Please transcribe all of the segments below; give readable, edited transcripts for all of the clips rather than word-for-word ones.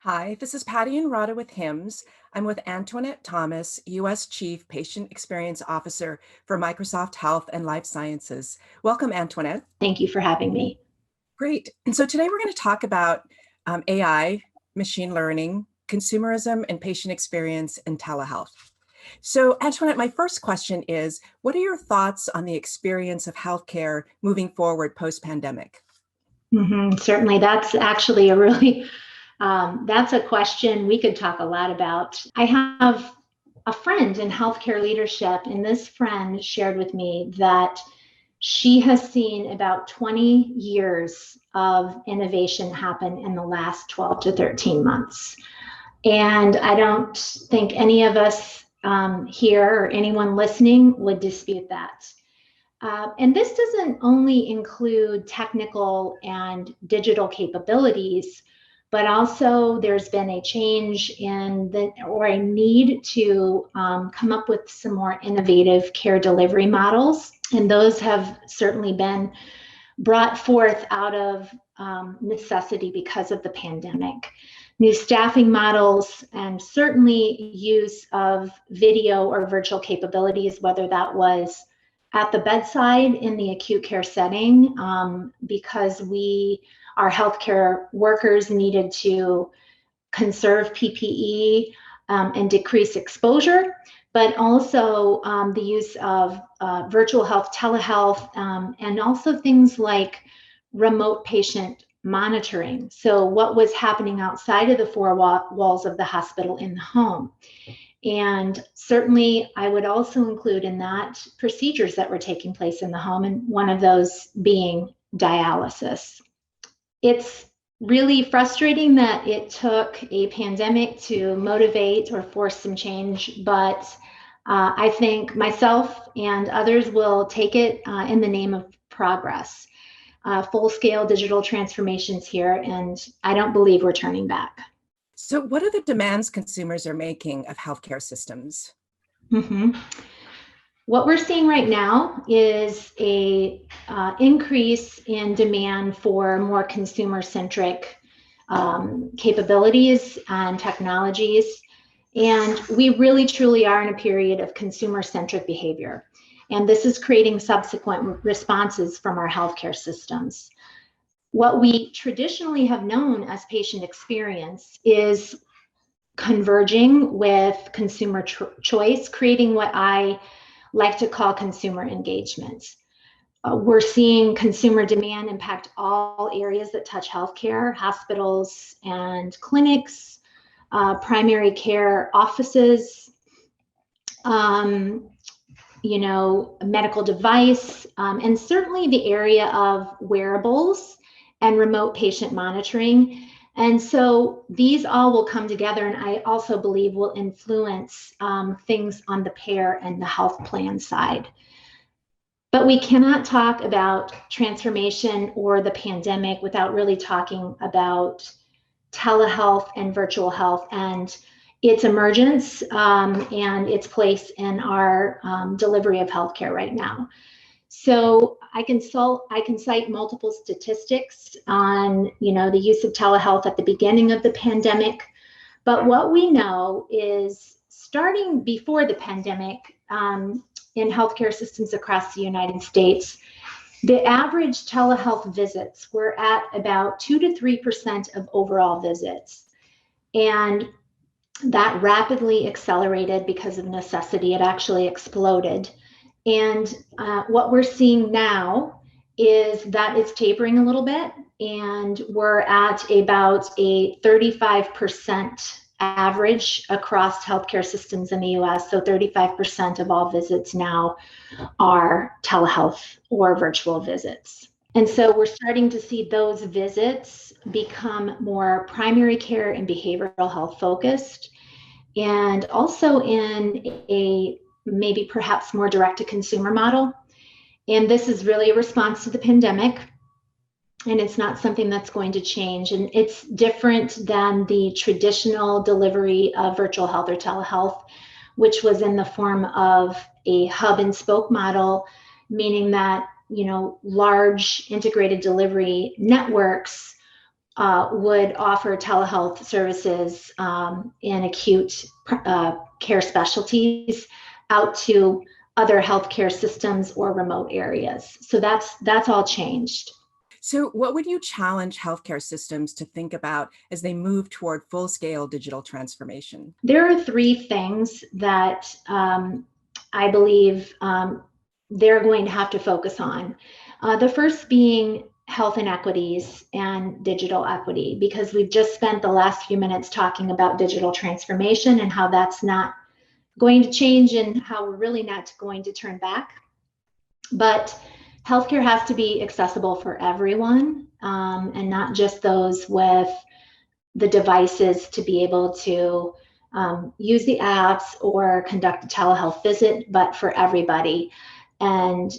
Hi, this is Patty and Rada with HIMSS. I'm with Antoinette Thomas, U.S. Chief Patient Experience Officer for Microsoft Health and Life Sciences. Welcome, Antoinette. Thank you for having me. Great. And so today we're going to talk about AI, machine learning, consumerism, and patient experience in telehealth. So, Antoinette, my first question is, what are your thoughts on the experience of healthcare moving forward post-pandemic? Certainly, that's actually a really that's a question we could talk a lot about. I have a friend in healthcare leadership, and this friend shared with me that she has seen about 20 years of innovation happen in the last 12 to 13 months. And I don't think any of us here or anyone listening would dispute that. And this doesn't only include technical and digital capabilities, but also there's been a change or a need to come up with some more innovative care delivery models. And those have certainly been brought forth out of necessity because of the pandemic. New staffing models and certainly use of video or virtual capabilities, whether that was at the bedside in the acute care setting, because our healthcare workers needed to conserve PPE and decrease exposure, but also the use of virtual health, telehealth, and also things like remote patient monitoring. So what was happening outside of the four walls of the hospital in the home. And certainly I would also include in that procedures that were taking place in the home, and one of those being dialysis. It's really frustrating that it took a pandemic to motivate or force some change, but I think myself and others will take it in the name of progress. Full-scale digital transformations here, and I don't believe we're turning back. So what are the demands consumers are making of healthcare systems? What we're seeing right now is a increase in demand for more consumer-centric capabilities and technologies. And we really truly are in a period of consumer-centric behavior. And this is creating subsequent responses from our healthcare systems. What we traditionally have known as patient experience is converging with consumer choice, creating what I like to call consumer engagement. We're seeing consumer demand impact all areas that touch healthcare, hospitals and clinics, primary care offices, medical device, and certainly the area of wearables and remote patient monitoring. And so these all will come together, and I also believe will influence things on the payer and the health plan side. But we cannot talk about transformation or the pandemic without really talking about telehealth and virtual health and its emergence and its place in our delivery of healthcare right now. So I can cite multiple statistics on the use of telehealth at the beginning of the pandemic, but what we know is starting before the pandemic in healthcare systems across the United States, the average telehealth visits were at about 2 to 3% of overall visits, and that rapidly accelerated because of necessity. It actually exploded. And what we're seeing now is that it's tapering a little bit, and we're at about a 35% average across healthcare systems in the US. So 35% of all visits now are telehealth or virtual visits. And so we're starting to see those visits become more primary care and behavioral health focused, and also in a maybe perhaps more direct-to-consumer model. And this is really a response to the pandemic, and it's not something that's going to change. And it's different than the traditional delivery of virtual health or telehealth, which was in the form of a hub and spoke model, meaning that large integrated delivery networks would offer telehealth services in acute care specialties out to other healthcare systems or remote areas. So that's all changed. So what would you challenge healthcare systems to think about as they move toward full-scale digital transformation? There are three things that I believe they're going to have to focus on. The first being health inequities and digital equity, because we've just spent the last few minutes talking about digital transformation and how that's not going to change and how we're really not going to turn back. But healthcare has to be accessible for everyone, and not just those with the devices to be able to use the apps or conduct a telehealth visit, but for everybody. And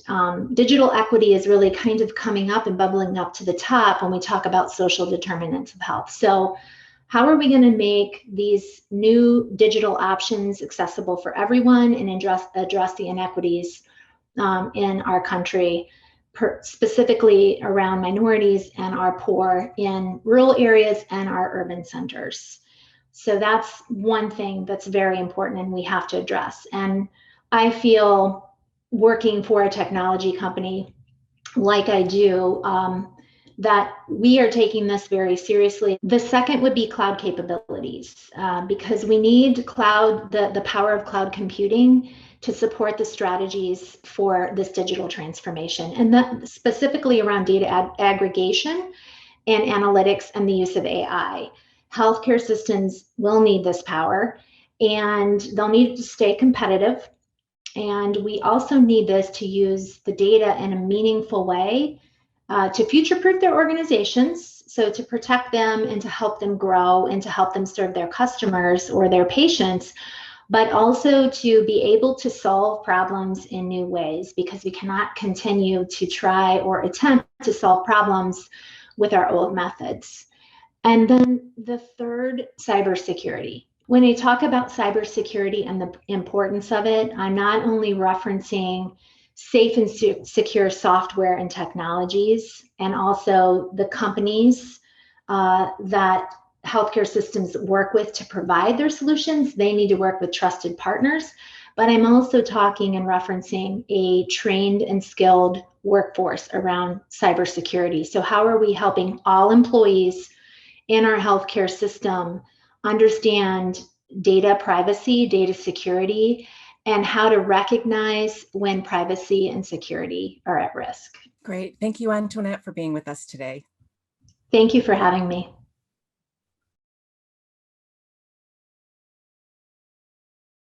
digital equity is really kind of coming up and bubbling up to the top when we talk about social determinants of health. So how are we going to make these new digital options accessible for everyone and address the inequities in our country, specifically around minorities and our poor in rural areas and our urban centers? So that's one thing that's very important and we have to address. And I feel, working for a technology company like I do, that we are taking this very seriously. The second would be cloud capabilities, because we need the power of cloud computing to support the strategies for this digital transformation, and that specifically around data aggregation and analytics and the use of AI. Healthcare systems will need this power, and they'll need to stay competitive. And we also need this to use the data in a meaningful way to future-proof their organizations, so to protect them and to help them grow and to help them serve their customers or their patients, but also to be able to solve problems in new ways, because we cannot continue to try or attempt to solve problems with our old methods. And then the third, cybersecurity. When I talk about cybersecurity and the importance of it, I'm not only referencing safe and secure software and technologies, and also the companies that healthcare systems work with to provide their solutions. They need to work with trusted partners, but I'm also talking and referencing a trained and skilled workforce around cybersecurity. So how are we helping all employees in our healthcare system understand data privacy, data security, and how to recognize when privacy and security are at risk? Great. Thank you, Antoinette, for being with us today. Thank you for having me.